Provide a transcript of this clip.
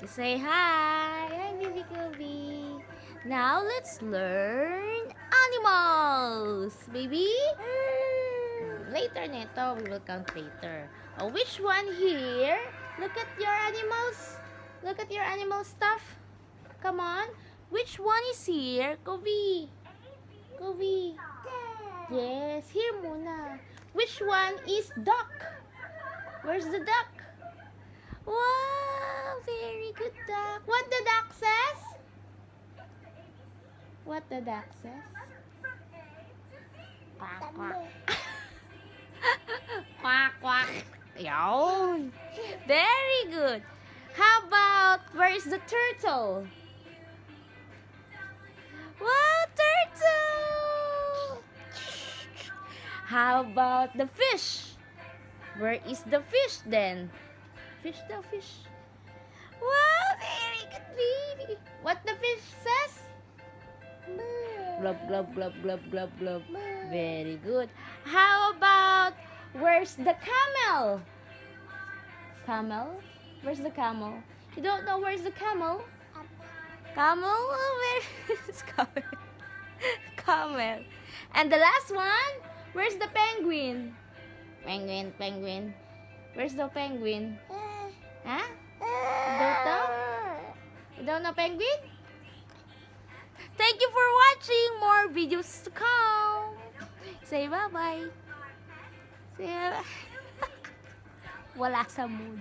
Say hi. Hi, baby Covey. Now let's learn animals. Baby? Later neto. We will count later. Oh, which one here? Look at your animals. Look at your animal stuff. Come on. Which one is here? Covey. Covey. Yes, here muna. Which one is duck? Where's the duck? Wow, very good duck. What the duck says? What the duck says? Quack, quack. Quack, quack. Yawn. Very good. How about, where's the turtle? Wow, turtle. How about the fish? Where is the fish then? Fish the fish. Wow, very good, baby. What the fish says? Glub, glub, glub, glub, glub, glub. Very good. How about, where's the camel? Camel? Where's the camel? You don't know where's the camel? Camel? Oh, where is camel? Camel. And the last one, where's the penguin? Penguin, penguin. Where's the penguin? Huh? You don't know? You don't know penguin? Thank you for watching. More videos to come. Say bye-bye. Say bye-bye. Wala sa mood.